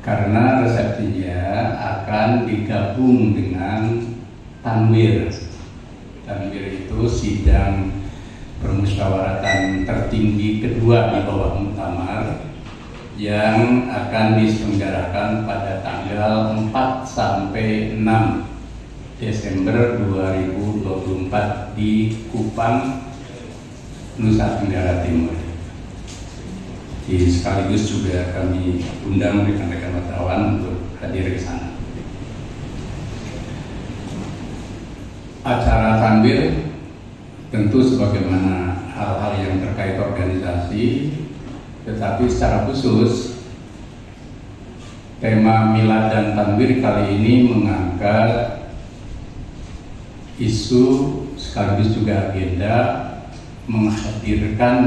karena resepsinya akan digabung dengan tanwir. Tanwir itu sidang permusyawaratan tertinggi kedua di bawah Muktamar yang akan diselenggarakan pada tanggal 4 sampai 6 Desember 2024 di Kupang, Nusa Tenggara Timur. Sekaligus juga kami undang rekan-rekan wartawan untuk hadir ke sana. Acara tanwir tentu sebagaimana hal-hal yang terkait organisasi, tetapi secara khusus tema Milad dan Tanwir kali ini mengangkat isu sekaligus juga agenda menghadirkan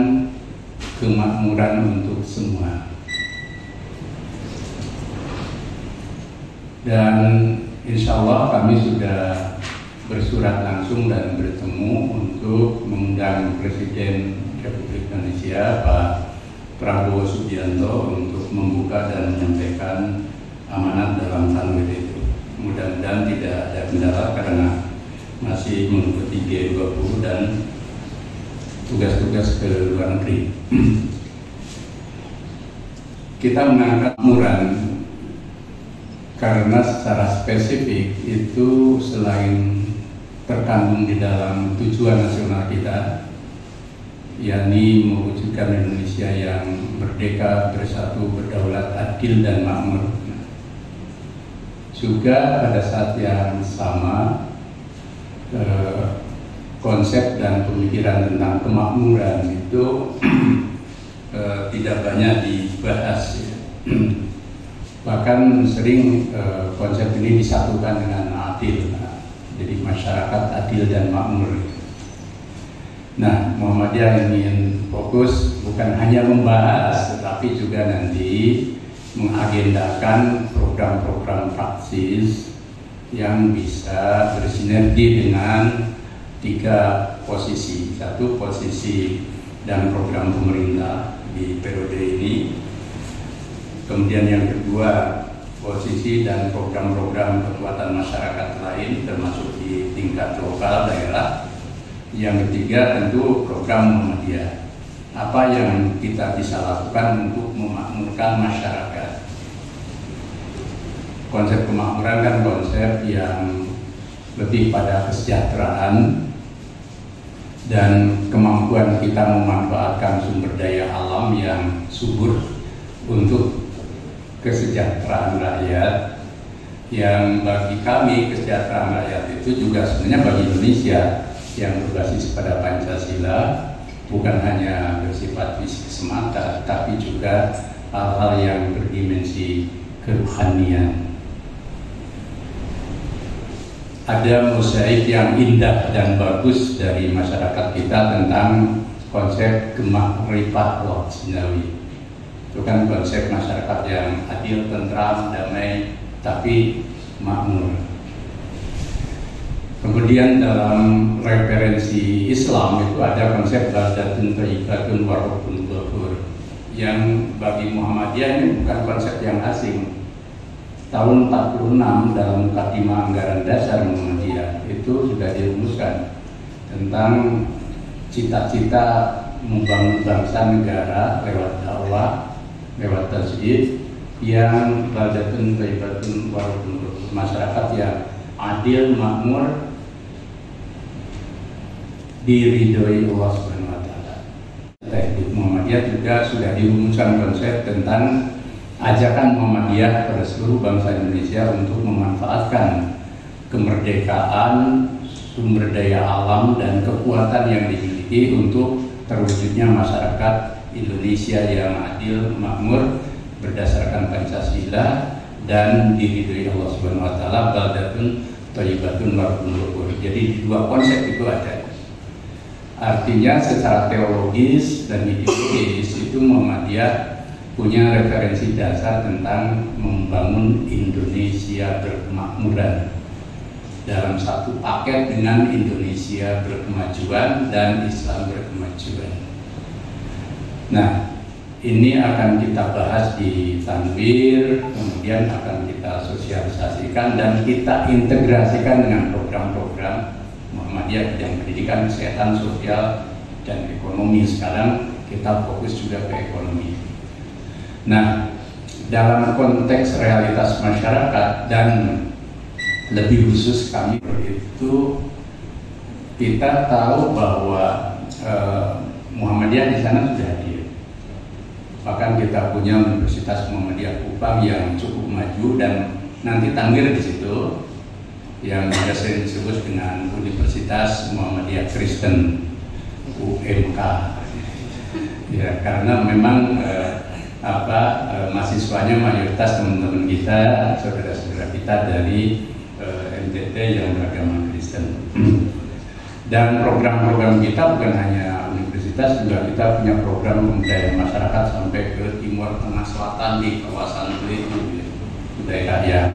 kemakmuran untuk semua. Dan insya Allah kami sudah bersurat langsung dan bertemu untuk mengundang Presiden Republik Indonesia Pak Prabowo Subianto untuk membuka dan menyampaikan amanat dalam tanwir itu. Mudah-mudahan tidak ada kendala karena masih mengikuti G20 dan tugas-tugas ke luar negeri. Kita mengangkat makmuran karena secara spesifik itu selain terkandung di dalam tujuan nasional kita, yakni mewujudkan Indonesia yang merdeka, bersatu, berdaulat, adil dan makmur. Juga pada saat yang sama konsep dan pemikiran tentang kemakmuran itu tidak banyak dibahas, ya. Bahkan sering konsep ini disatukan dengan adil. Jadi masyarakat adil dan makmur. Nah, Muhammadiyah ingin fokus bukan hanya membahas, tetapi juga nanti mengagendakan program-program praktis yang bisa bersinergi dengan 3 posisi. 1, posisi dan program pemerintah di periode ini. Kemudian yang kedua, posisi dan program-program kekuatan masyarakat lain termasuk di tingkat lokal daerah. Yang ketiga tentu program Muhammadiyah. Apa yang kita bisa lakukan untuk memakmurkan masyarakat? Konsep kemakmuran kan konsep yang lebih pada kesejahteraan dan kemampuan kita memanfaatkan sumber daya alam yang subur untuk kesejahteraan rakyat, yang bagi kami kesejahteraan rakyat itu juga sebenarnya bagi Indonesia yang berbasis pada Pancasila bukan hanya bersifat fisik semata, tapi juga hal-hal yang berdimensi kerohanian. Ada mosaik yang indah dan bagus dari masyarakat kita tentang konsep kemakmurifah Wahdinawi. Itu kan konsep masyarakat yang adil, tentram, damai, tapi makmur. Kemudian dalam referensi Islam itu ada konsep baldatun thayyibatun wa rabbun ghafur, yang bagi Muhammadiyah ini bukan konsep yang asing. Tahun 46 dalam Mukadimah Anggaran Dasar Muhammadiyah itu sudah dirumuskan tentang cita-cita membangun bangsa negara lewat dakwah, lewat tasjid yang baldatun thayyibatun wa rabbun ghafur, masyarakat yang adil, makmur, diridhoi Allah Subhanahu wa taala. Muhammadiyah juga sudah dirumuskan konsep tentang ajakan Muhammadiyah pada seluruh bangsa Indonesia untuk memanfaatkan kemerdekaan, sumber daya alam dan kekuatan yang dimiliki untuk terwujudnya masyarakat Indonesia yang adil, makmur, berdasarkan Pancasila dan diridhoi Allah Subhanahu wa taala, baldatun thayyibatun wa rabbun ghafur. Jadi 2 konsep itu ada. Artinya secara teologis dan ideologis itu Muhammadiyah punya referensi dasar tentang membangun Indonesia berkemakmuran dalam satu paket dengan Indonesia berkemajuan dan Islam berkemajuan. Nah, ini akan kita bahas di tanwir, kemudian akan kita sosialisasikan dan kita integrasikan dengan program-program Muhammadiyah bidang pendidikan, kesehatan, sosial, dan ekonomi. Sekarang kita fokus juga ke ekonomi. Nah, dalam konteks realitas masyarakat dan lebih khusus kami itu, kita tahu bahwa Muhammadiyah di sana sudah hadir. Bahkan kita punya Universitas Muhammadiyah Kupang yang cukup maju dan nanti Tanggir di situ yang biasa disebut dengan Universitas Muhammadiyah Kristen UMK. Ya, karena memang mahasiswanya mayoritas teman-teman kita, saudara-saudara kita dari NTT yang beragama Kristen. Dan program-program kita bukan hanya universitas, juga kita punya program pemberdayaan masyarakat sampai ke timur tengah selatan di kawasan Belitung, daerah yang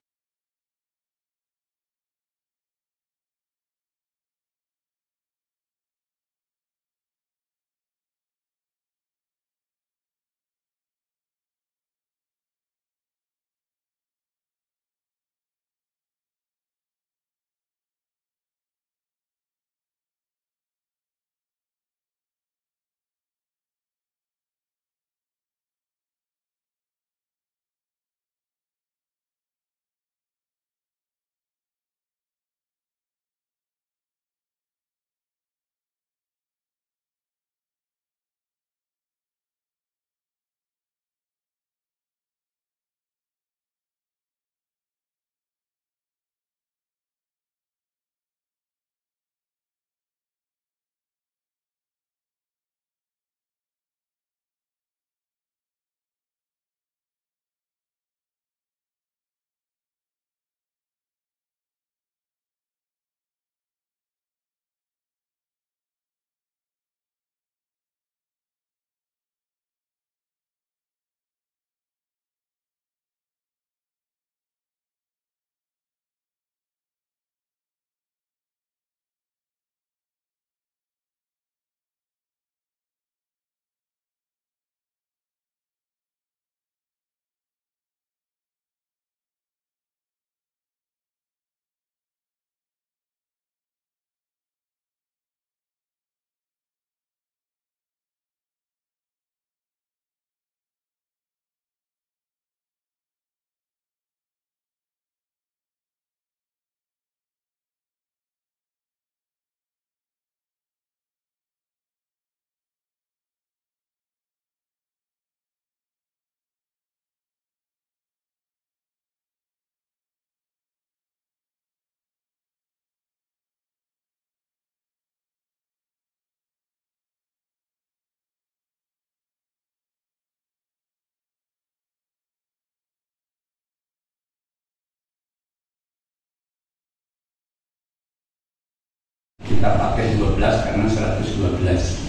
kita pakai 12 karena 112.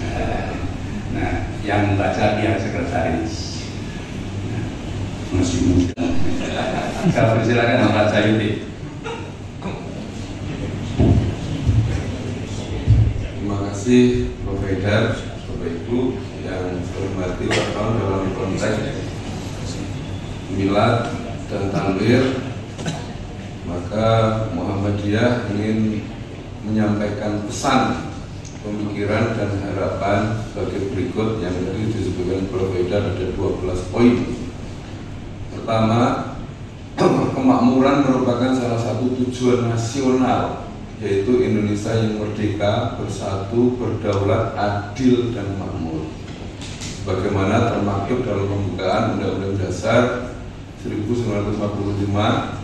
Nah, yang baca dia sekretaris. Masih muda. Saya persilakan Pak Sayuti. Terima kasih Prof. Haidar, Bapak Ibu yang saya hormati wartawan dalam konteks milad dan tanwir. Maka Muhammadiyah ingin menyampaikan pesan, pemikiran dan harapan sebagai berikut yang tadi disebutkan Prof. Haidar, ada 12 poin. Pertama, kemakmuran merupakan salah satu tujuan nasional, yaitu Indonesia yang merdeka, bersatu, berdaulat, adil dan makmur. Sebagaimana termaktub dalam pembukaan Undang-Undang Dasar 1945.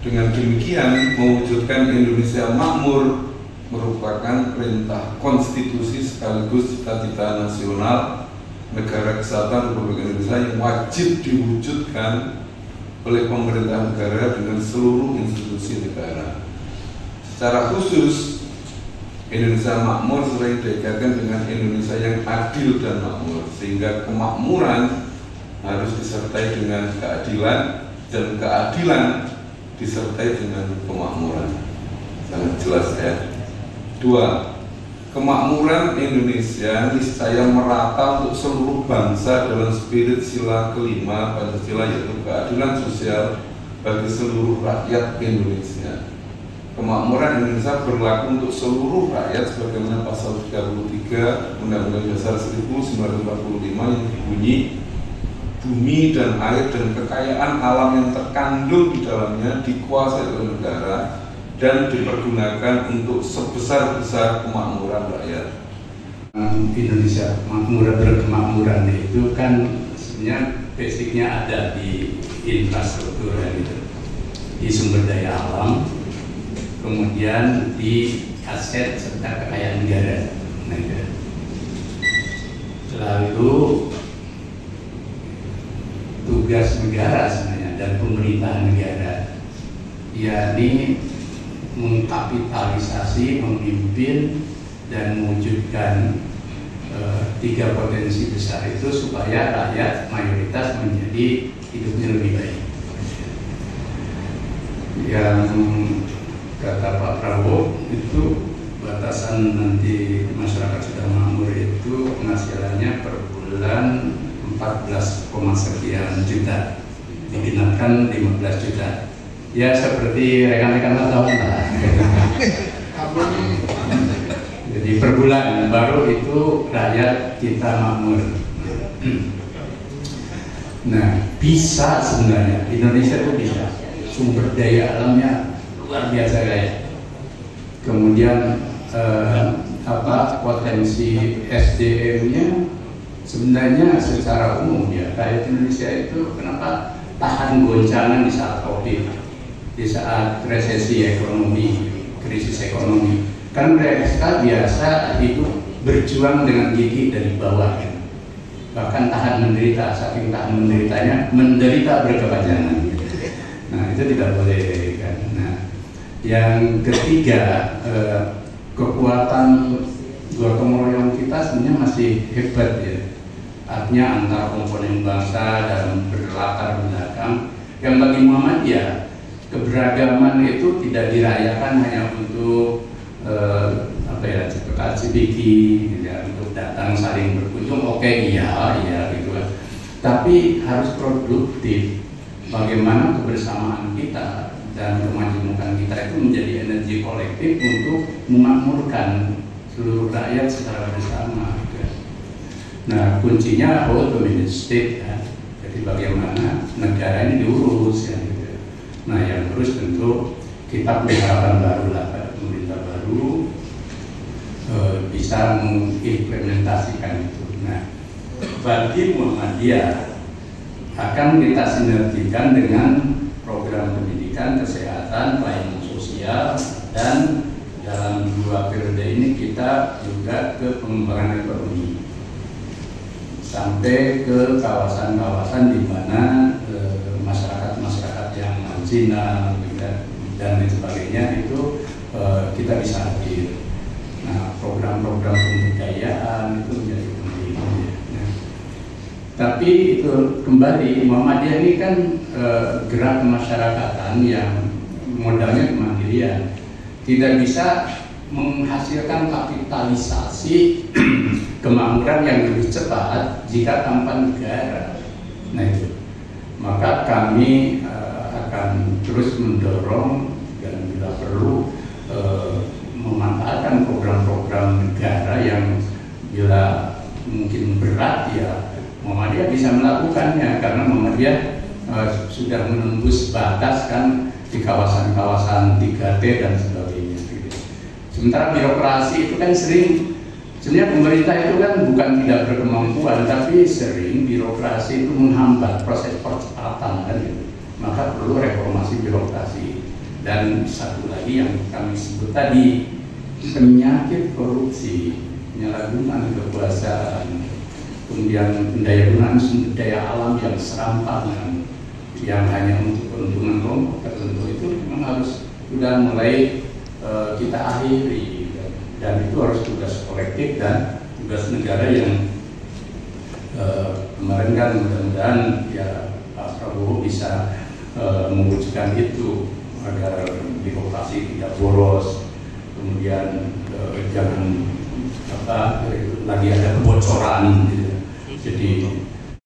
Dengan demikian, mewujudkan Indonesia makmur merupakan perintah konstitusi sekaligus cita-cita nasional negara kesatuan Republik Indonesia yang wajib diwujudkan oleh pemerintah negara dengan seluruh institusi negara. Secara khusus, Indonesia makmur sering dikaitkan dengan Indonesia yang adil dan makmur, sehingga kemakmuran harus disertai dengan keadilan dan keadilan disertai dengan kemakmuran. Sangat jelas ya. 2. kemakmuran Indonesia niscaya merata untuk seluruh bangsa dalam spirit sila kelima Pancasila, yaitu keadilan sosial bagi seluruh rakyat Indonesia. Kemakmuran Indonesia berlaku untuk seluruh rakyat sebagaimana pasal 33 Undang-Undang Dasar 1945 yang berbunyi, bumi dan air dan kekayaan alam yang terkandung di dalamnya dikuasai oleh negara dan dipergunakan untuk sebesar-besar kemakmuran rakyat. Indonesia berkemakmuran itu kan sebenarnya basicnya ada di infrastruktur gitu, di sumber daya alam, kemudian di aset serta kekayaan negara. Lalu tugas negara sebenarnya dan pemerintahan negara, yakni mengkapitalisasi, memimpin dan mewujudkan tiga potensi besar itu supaya rakyat mayoritas menjadi hidupnya lebih baik. Yang kata Pak Prabowo itu batasan nanti masyarakat sudah makmur itu penghasilannya per bulan 14, sekian juta, digenapkan 15 juta. Ya seperti rekan-rekan tahu lah. Jadi per bulan baru itu rakyat kita makmur. Nah, bisa sebenarnya Indonesia itu bisa. Sumber daya alamnya luar biasa kaya. Kemudian potensi SDM-nya sebenarnya secara umum ya, rakyat Indonesia itu kenapa tahan goncangan di saat COVID, di saat resesi ekonomi, krisis ekonomi. Kan mereka biasa hidup berjuang dengan gigih dari bawah, kan? Bahkan tahan menderita, saking tahan menderitanya, menderita berkepanjangan. Nah itu tidak boleh kan. Nah yang ketiga, kekuatan gotong royong kita sebenarnya masih hebat ya. Artinya antar komponen bangsa dalam berlatar belakang. Yang bagi Muhammadiyah, keberagaman itu tidak dirayakan hanya untuk CPK ya, untuk datang saling berkunjung, oke, iya gitu kan. Tapi harus produktif. Bagaimana kebersamaan kita dan kemajemukan kita itu menjadi energi kolektif untuk memakmurkan seluruh rakyat secara bersama. Gitu. Nah kuncinya autonomous state ya. Jadi bagaimana negara ini diurus ya. Gitu. Nah yang terus tentu kita punya harapan baru lah, pemerintah baru bisa mengimplementasikan itu. Nah, bagi Muhammadiyah akan kita sinergikan dengan program pendidikan, kesehatan, pelayanan sosial, dan dalam 2 periode ini kita juga ke pengembangan ekonomi sampai ke kawasan-kawasan di mana masyarakat yang marginal dan lain sebagainya itu kita bisa hadir. Nah, program-program pemberdayaan itu menjadi penting. Nah, tapi itu kembali Muhammadiyah ini kan gerak kemasyarakatan yang modalnya kemandirian, tidak bisa menghasilkan kapitalisasi kemakmuran yang lebih cepat jika tanpa negara. Nah itu, maka kami akan terus mendorong dan bila perlu memanfaatkan program-program negara yang bila mungkin berat ya Muhammadiyah bisa melakukannya, karena Muhammadiyah sudah menembus batas kan di kawasan-kawasan 3T dan sebagainya. Sementara birokrasi itu kan sering, sebenarnya pemerintah itu kan bukan tidak berkemampuan, tapi sering birokrasi itu menghambat proses percepatan kan gitu. Maka perlu reformasi birokrasi. Dan satu lagi yang kami sebut tadi, penyakit korupsi, penyalahgunaan kekuasaan, kemudian pendayagunaan sumber daya alam yang serampangan, yang hanya untuk keuntungan kelompok tertentu, itu memang harus sudah mulai kita akhiri, dan itu harus tugas kolektif dan tugas negara yang kemarin kan mudah-mudahan ya Pak Prabowo bisa mewujudkan itu agar birokrasi tidak boros, kemudian lagi ada kebocoran gitu ya. Jadi